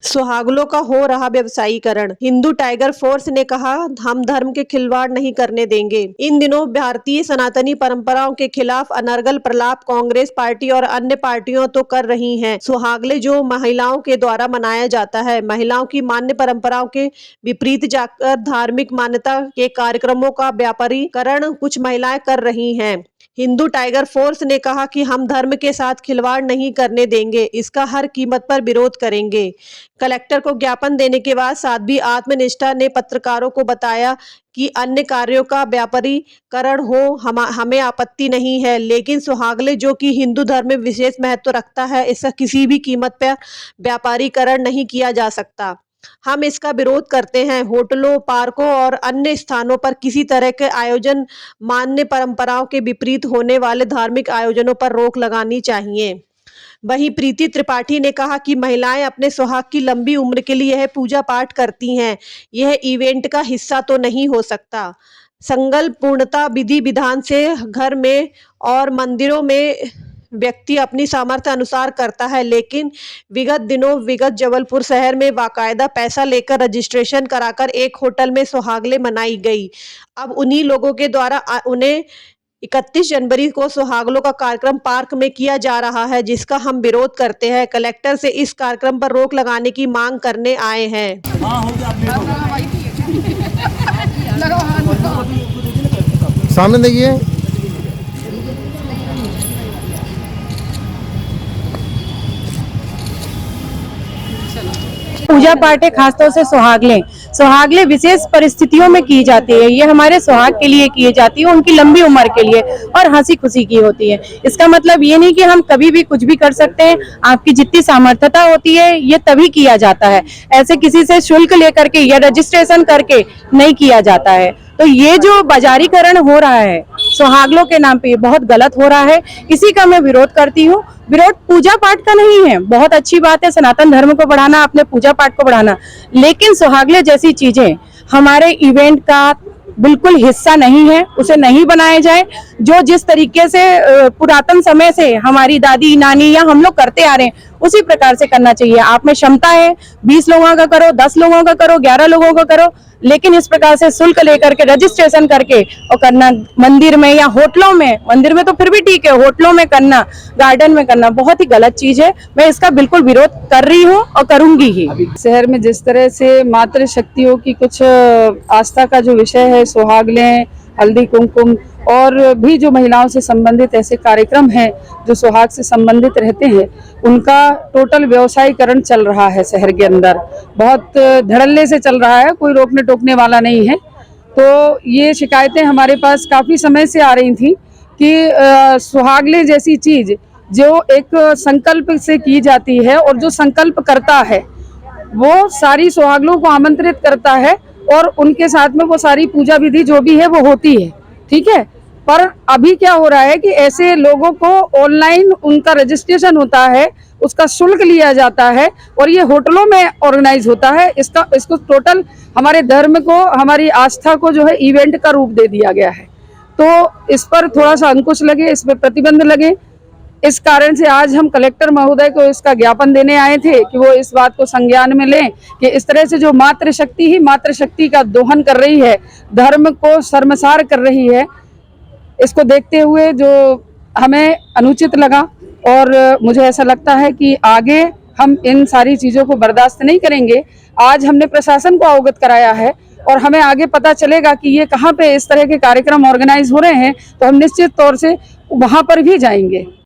सुहागलों का हो रहा व्यवसायीकरण। हिंदू टाइगर फोर्स ने कहा, हम धर्म के खिलवाड़ नहीं करने देंगे। इन दिनों भारतीय सनातनी परंपराओं के खिलाफ अनर्गल प्रलाप कांग्रेस पार्टी और अन्य पार्टियों तो कर रही हैं। सुहागले जो महिलाओं के द्वारा मनाया जाता है, महिलाओं की मान्य परंपराओं के विपरीत जाकर धार्मिक मान्यता के कार्यक्रमों का व्यापारीकरण कुछ महिलाएं कर रही हैं। हिंदू टाइगर फोर्स ने कहा कि हम धर्म के साथ खिलवाड़ नहीं करने देंगे, इसका हर कीमत पर विरोध करेंगे। कलेक्टर को ज्ञापन देने के बाद साध्वी आत्मनिष्ठा ने पत्रकारों को बताया कि अन्य कार्यों का व्यापारीकरण हो हमें आपत्ति नहीं है, लेकिन सुहागले जो कि हिंदू धर्म में विशेष महत्व रखता है, इसका किसी भी कीमत पर व्यापारीकरण नहीं किया जा सकता। हम इसका विरोध करते हैं। होटलों, पार्कों और अन्य स्थानों पर किसी तरह के आयोजन मान्य परंपराओं के विपरीत होने वाले धार्मिक आयोजनों पर रोक लगानी चाहिए। वहीं प्रीति त्रिपाठी ने कहा कि महिलाएं अपने सुहाग की लंबी उम्र के लिए यह पूजा पाठ करती हैं, यह इवेंट का हिस्सा तो नहीं हो सकता। संकल्प पूर्णता विधि विधान से घर में और मंदिरों में व्यक्ति अपनी सामर्थ्य अनुसार करता है, लेकिन विगत जबलपुर शहर में बाकायदा पैसा लेकर रजिस्ट्रेशन कराकर एक होटल में सुहागले मनाई गई। अब उन्हीं लोगों के द्वारा उन्हें 31 जनवरी को सुहागलों का कार्यक्रम पार्क में किया जा रहा है, जिसका हम विरोध करते हैं। कलेक्टर से इस कार्यक्रम पर रोक लगाने की मांग करने आए हैं। सामने देखिए। पूजा पाठ है, खासतौर से सुहागले विशेष परिस्थितियों में की जाती है। ये हमारे सुहाग के लिए की जाती है, उनकी लंबी उम्र के लिए और हंसी खुशी की होती है। इसका मतलब ये नहीं कि हम कभी भी कुछ भी कर सकते हैं। आपकी जितनी सामर्थ्यता होती है ये तभी किया जाता है। ऐसे किसी से शुल्क लेकर के या रजिस्ट्रेशन करके नहीं किया जाता है। तो ये जो बाजारीकरण हो रहा है सुहागलों के नाम पे, ये बहुत गलत हो रहा है। इसी का मैं विरोध करती हूँ। विरोध पूजा पाठ का नहीं है, बहुत अच्छी बात है सनातन धर्म को बढ़ाना, अपने पूजा पाठ को बढ़ाना, लेकिन सुहागले जैसी चीजें हमारे इवेंट का बिल्कुल हिस्सा नहीं है, उसे नहीं बनाया जाए। जो जिस तरीके से पुरातन समय से हमारी दादी नानी या हम लोग करते आ रहे हैं उसी प्रकार से करना चाहिए। आप में क्षमता है, 20 लोगों का करो, 10 लोगों का करो, 11 लोगों का करो, लेकिन इस प्रकार से शुल्क लेकर के रजिस्ट्रेशन करके और करना मंदिर में या होटलों में, मंदिर में तो फिर भी ठीक है, होटलों में करना, गार्डन में करना बहुत ही गलत चीज है। मैं इसका बिल्कुल विरोध कर रही हूँ और करूंगी ही। शहर में जिस तरह से मातृ शक्तियों की कुछ आस्था का जो विषय है, सुहागले, हल्दी कुमकुम और भी जो महिलाओं से संबंधित ऐसे कार्यक्रम हैं जो सुहाग से संबंधित रहते हैं, उनका टोटल व्यवसायीकरण चल रहा है शहर के अंदर, बहुत धड़ल्ले से चल रहा है, कोई रोकने टोकने वाला नहीं है। तो ये शिकायतें हमारे पास काफ़ी समय से आ रही थी कि सुहागले जैसी चीज़ जो एक संकल्प से की जाती है और जो संकल्प करता है वो सारी सुहागलों को आमंत्रित करता है और उनके साथ में वो सारी पूजा विधि जो भी है वो होती है, ठीक है। पर अभी क्या हो रहा है कि ऐसे लोगों को ऑनलाइन उनका रजिस्ट्रेशन होता है, उसका शुल्क लिया जाता है और ये होटलों में ऑर्गेनाइज होता है। इसको टोटल हमारे धर्म को, हमारी आस्था को जो है इवेंट का रूप दे दिया गया है। तो इस पर थोड़ा सा अंकुश लगे, इस पर प्रतिबंध लगे। इस कारण से आज हम कलेक्टर महोदय को इसका ज्ञापन देने आए थे कि वो इस बात को संज्ञान में लें कि इस तरह से जो मातृशक्ति का दोहन कर रही है, धर्म को शर्मसार कर रही है, इसको देखते हुए जो हमें अनुचित लगा और मुझे ऐसा लगता है कि आगे हम इन सारी चीज़ों को बर्दाश्त नहीं करेंगे। आज हमने प्रशासन को अवगत कराया है और हमें आगे पता चलेगा कि ये कहाँ पे इस तरह के कार्यक्रम ऑर्गेनाइज हो रहे हैं, तो हम निश्चित तौर से वहाँ पर भी जाएंगे।